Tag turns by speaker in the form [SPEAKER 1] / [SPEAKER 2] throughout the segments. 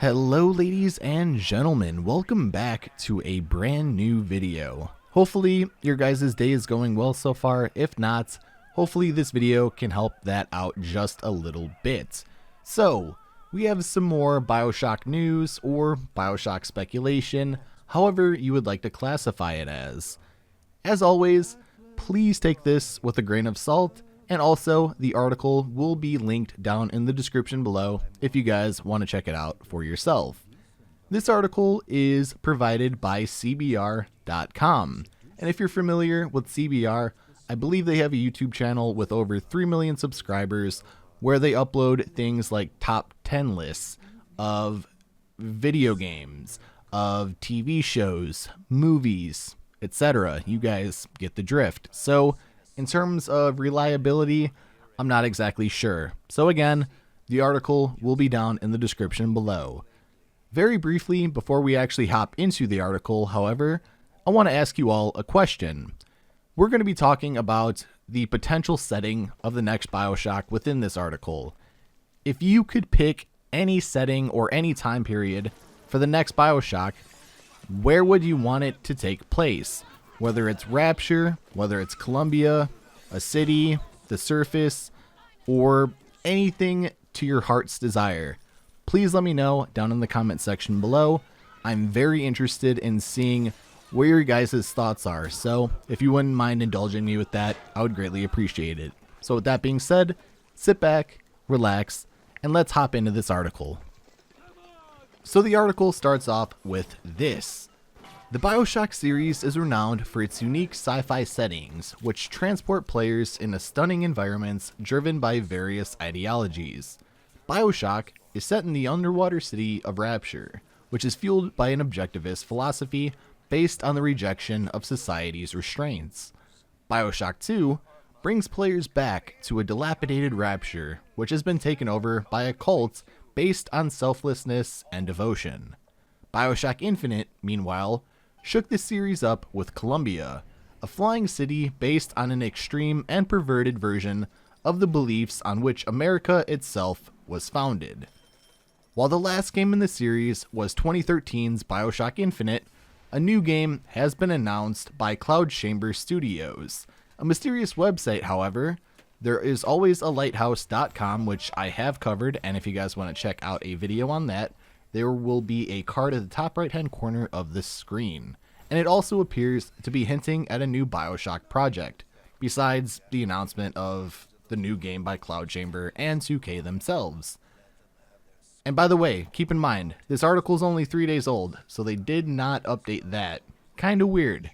[SPEAKER 1] Hello ladies and gentlemen, welcome back to a brand new video. Hopefully your guys' day is going well so far. If not, hopefully this video can help that out just a little bit. So, we have some more Bioshock news or Bioshock speculation, however you would like to classify it as. As always, please take this with a grain of salt. And also, the article will be linked down in the description below if you guys want to check it out for yourself. This article is provided by CBR.com. And if you're familiar with CBR, I believe they have a YouTube channel with over 3 million subscribers where they upload things like top 10 lists of video games, of TV shows, movies, etc. You guys get the drift. So, in terms of reliability, I'm not exactly sure. So again, the article will be down in the description below. Very briefly, before we actually hop into the article, however, I want to ask you all a question. We're going to be talking about the potential setting of the next Bioshock within this article. If you could pick any setting or any time period for the next Bioshock, where would you want it to take place? Whether it's Rapture, whether it's Columbia, a city, the surface, or anything to your heart's desire. Please let me know down in the comment section below. I'm very interested in seeing where your guys' thoughts are, so if you wouldn't mind indulging me with that, I would greatly appreciate it. So with that being said, sit back, relax, and let's hop into this article. So the article starts off with this. The Bioshock series is renowned for its unique sci-fi settings, which transport players into stunning environments driven by various ideologies. Bioshock is set in the underwater city of Rapture, which is fueled by an objectivist philosophy based on the rejection of society's restraints. Bioshock 2 brings players back to a dilapidated Rapture, which has been taken over by a cult based on selflessness and devotion. Bioshock Infinite, meanwhile, shook the series up with Columbia, a flying city based on an extreme and perverted version of the beliefs on which America itself was founded. While the last game in the series was 2013's Bioshock Infinite, a new game has been announced by Cloud Chamber Studios, a mysterious website. However, there is always a lighthouse.com, which I have covered, and if you guys want to check out a video on that, there will be a card at the top right hand corner of the screen, and it also appears to be hinting at a new Bioshock project, besides the announcement of the new game by Cloud Chamber and 2K themselves. And by the way, keep in mind, this article is only 3 days old, so they did not update that. Kinda weird.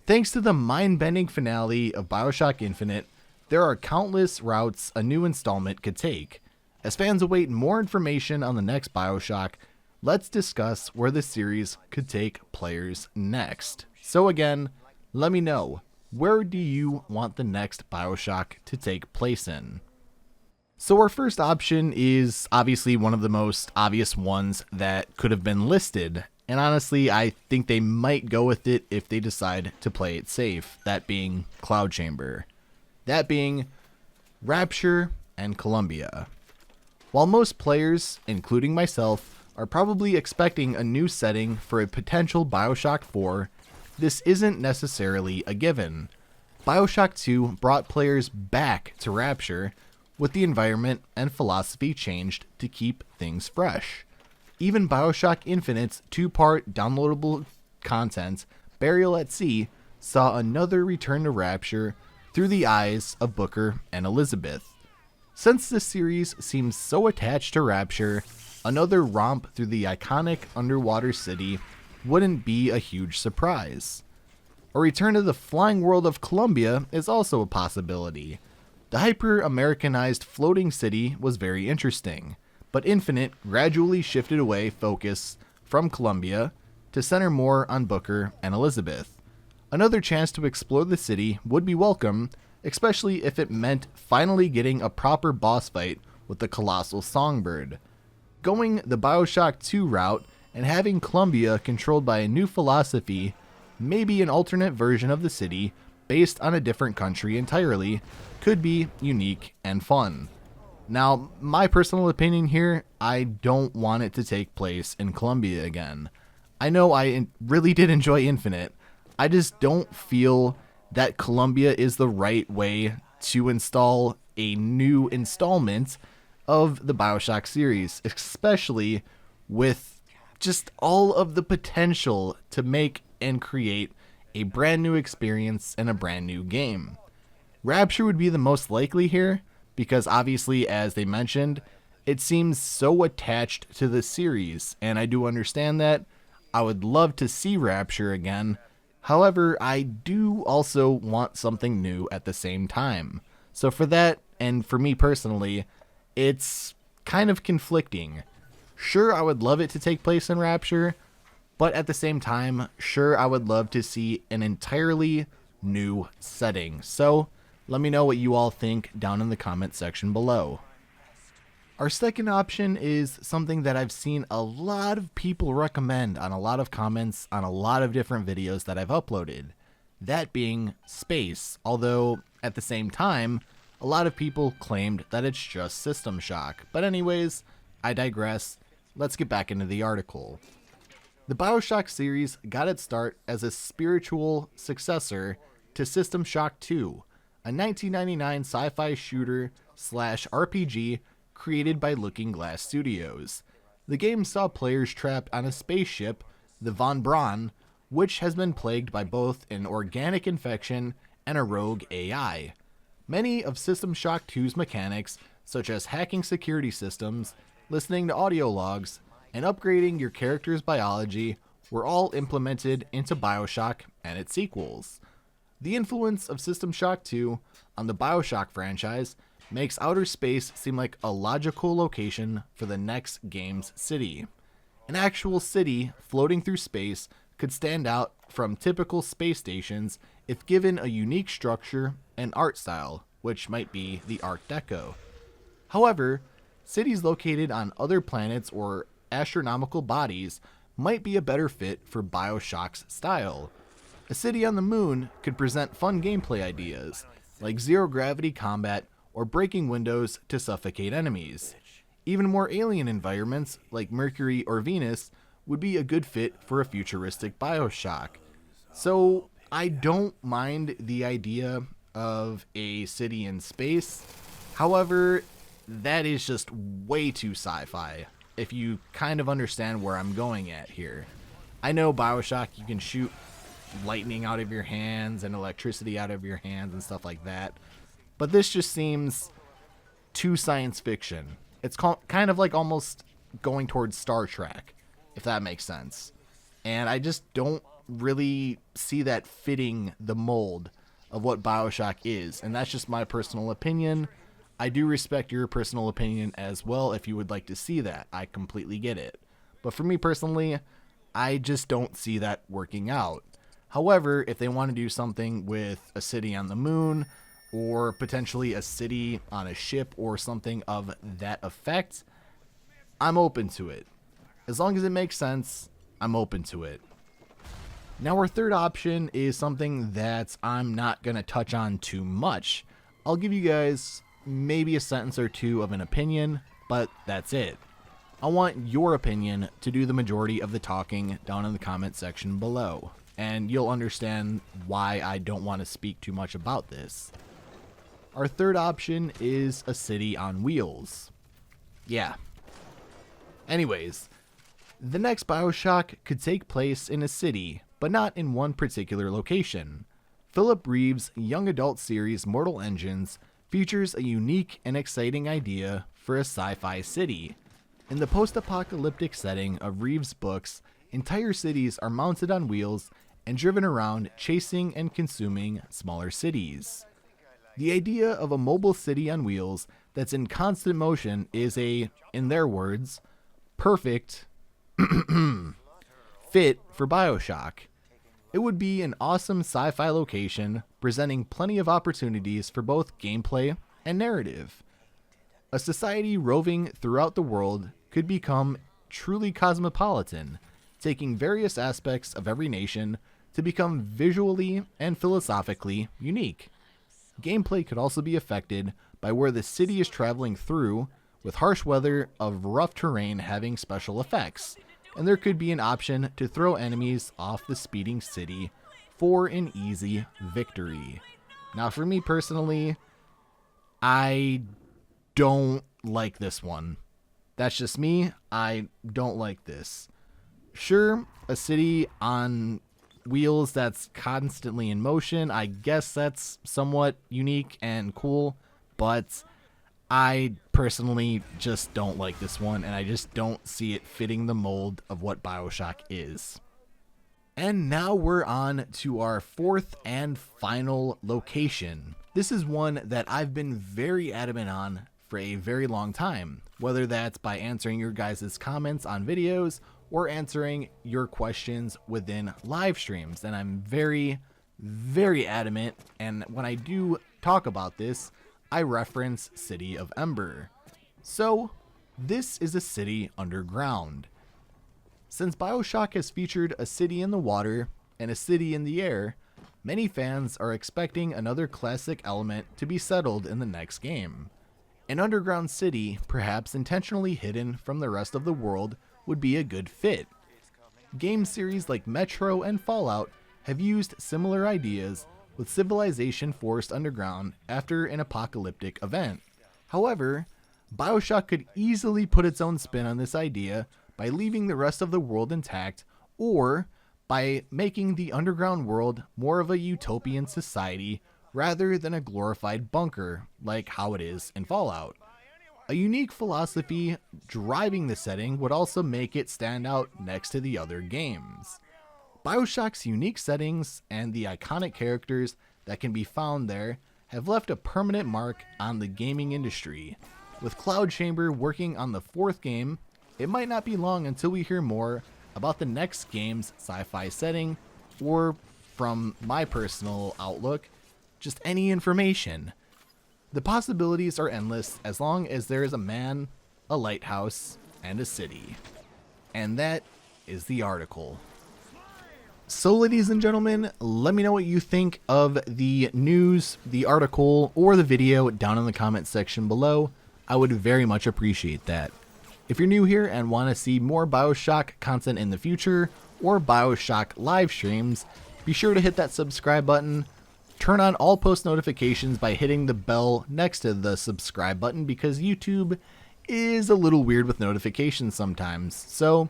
[SPEAKER 1] Thanks to the mind-bending finale of Bioshock Infinite, there are countless routes a new installment could take. As fans await more information on the next Bioshock, let's discuss where the series could take players next. So again, let me know, where do you want the next Bioshock to take place in? So our first option is obviously one of the most obvious ones that could have been listed, and honestly I think they might go with it if they decide to play it safe, that being Cloud Chamber. That being Rapture and Columbia. While most players, including myself, are probably expecting a new setting for a potential Bioshock 4, this isn't necessarily a given. Bioshock 2 brought players back to Rapture, with the environment and philosophy changed to keep things fresh. Even Bioshock Infinite's 2-part downloadable content, Burial at Sea, saw another return to Rapture through the eyes of Booker and Elizabeth. Since this series seems so attached to Rapture, another romp through the iconic underwater city wouldn't be a huge surprise. A return to the flying world of Columbia is also a possibility. The hyper-Americanized floating city was very interesting, but Infinite gradually shifted away focus from Columbia to center more on Booker and Elizabeth. Another chance to explore the city would be welcome, especially if it meant finally getting a proper boss fight with the colossal songbird. Going the Bioshock 2 route and having Columbia controlled by a new philosophy, maybe an alternate version of the city based on a different country entirely, could be unique and fun. Now, my personal opinion here, I don't want it to take place in Columbia again. I know I really did enjoy Infinite. I just don't feel that Columbia is the right way to install a new installment of the Bioshock series, especially with just all of the potential to make and create a brand new experience and a brand new game. Rapture would be the most likely here, because obviously, as they mentioned, it seems so attached to the series, and I do understand that. I would love to see Rapture again. However, I do also want something new at the same time. So for that, and for me personally, it's kind of conflicting. Sure, I would love it to take place in Rapture, but at the same time, sure, I would love to see an entirely new setting. So let me know what you all think down in the comment section below. Our second option is something that I've seen a lot of people recommend on a lot of comments on a lot of different videos that I've uploaded. That being space, although at the same time, a lot of people claimed that it's just System Shock. But anyways, I digress. Let's get back into the article. The Bioshock series got its start as a spiritual successor to System Shock 2, a 1999 sci-fi shooter slash RPG created by Looking Glass Studios. The game saw players trapped on a spaceship, the Von Braun, which has been plagued by both an organic infection and a rogue AI. Many of System Shock 2's mechanics, such as hacking security systems, listening to audio logs, and upgrading your character's biology, were all implemented into Bioshock and its sequels. The influence of System Shock 2 on the Bioshock franchise makes outer space seem like a logical location for the next game's city. An actual city floating through space could stand out from typical space stations if given a unique structure and art style, which might be the Art Deco. However, cities located on other planets or astronomical bodies might be a better fit for Bioshock's style. A city on the moon could present fun gameplay ideas, like zero-gravity combat or breaking windows to suffocate enemies. Even more alien environments, like Mercury or Venus, would be a good fit for a futuristic Bioshock. So I don't mind the idea of a city in space. However, that is just way too sci-fi, if you kind of understand where I'm going at here. I know Bioshock, you can shoot lightning out of your hands and electricity out of your hands and stuff like that, but this just seems too science fiction. It's kind of like almost going towards Star Trek, if that makes sense. And I just don't really see that fitting the mold of what Bioshock is, and that's just my personal opinion. I do respect your personal opinion as well if you would like to see that. I completely get it. But for me personally, I just don't see that working out. However, if they want to do something with a city on the moon, or potentially a city on a ship or something of that effect, I'm open to it. As long as it makes sense, I'm open to it. Now our third option is something that I'm not going to touch on too much. I'll give you guys maybe a sentence or two of an opinion, but that's it. I want your opinion to do the majority of the talking down in the comment section below, and you'll understand why I don't want to speak too much about this. Our third option is a city on wheels. Yeah. Anyways, the next Bioshock could take place in a city, but not in one particular location. Philip Reeves' young adult series Mortal Engines features a unique and exciting idea for a sci-fi city. In the post-apocalyptic setting of Reeves' books, entire cities are mounted on wheels and driven around chasing and consuming smaller cities. The idea of a mobile city on wheels that's in constant motion is a, in their words, perfect fit for Bioshock. It would be an awesome sci-fi location, presenting plenty of opportunities for both gameplay and narrative. A society roving throughout the world could become truly cosmopolitan, taking various aspects of every nation to become visually and philosophically unique. Gameplay could also be affected by where the city is traveling through, with harsh weather of rough terrain having special effects, and there could be an option to throw enemies off the speeding city for an easy victory. Now for me personally, I don't like this one. That's just me. I don't like this. Sure, a city on wheels that's constantly in motion, I guess that's somewhat unique and cool, but I personally just don't like this one, and I just don't see it fitting the mold of what Bioshock is. And now we're on to our fourth and final location. This is one that I've been very adamant on for a very long time, whether that's by answering your guys' comments on videos or answering your questions within live streams. And I'm very, very adamant, and when I do talk about this, I reference City of Ember. So, this is a city underground. Since Bioshock has featured a city in the water and a city in the air, many fans are expecting another classic element to be settled in the next game. An underground city, perhaps intentionally hidden from the rest of the world, would be a good fit. Game series like Metro and Fallout have used similar ideas, with civilization forced underground after an apocalyptic event. However, Bioshock could easily put its own spin on this idea by leaving the rest of the world intact, or by making the underground world more of a utopian society rather than a glorified bunker like how it is in Fallout. A unique philosophy driving the setting would also make it stand out next to the other games. Bioshock's unique settings and the iconic characters that can be found there have left a permanent mark on the gaming industry. With Cloud Chamber working on the fourth game, it might not be long until we hear more about the next game's sci-fi setting, or, from my personal outlook, just any information. The possibilities are endless as long as there is a man, a lighthouse, and a city. And that is the article. So ladies and gentlemen, let me know what you think of the news, the article, or the video down in the comment section below. I would very much appreciate that. If you're new here and want to see more Bioshock content in the future, or Bioshock live streams, be sure to hit that subscribe button. Turn on all post notifications by hitting the bell next to the subscribe button, because YouTube is a little weird with notifications sometimes. So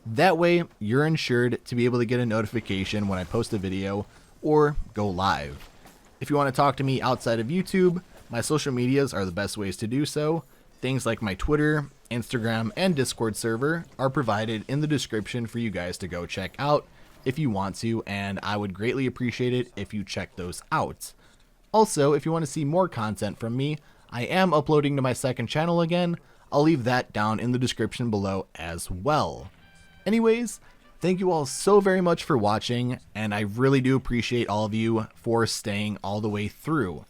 [SPEAKER 1] that way you're ensured to be able to get a notification when I post a video or go live. If you want to talk to me outside of YouTube, my social medias are the best ways to do so. Things like my Twitter, Instagram, and Discord server are provided in the description for you guys to go check out if you want to, and I would greatly appreciate it if you check those out. Also, if you want to see more content from me, I am uploading to my second channel again. I'll leave that down in the description below as well. Anyways, thank you all so very much for watching, and I really do appreciate all of you for staying all the way through.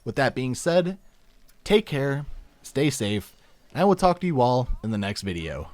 [SPEAKER 1] With that being said, take care, stay safe, and I will talk to you all in the next video.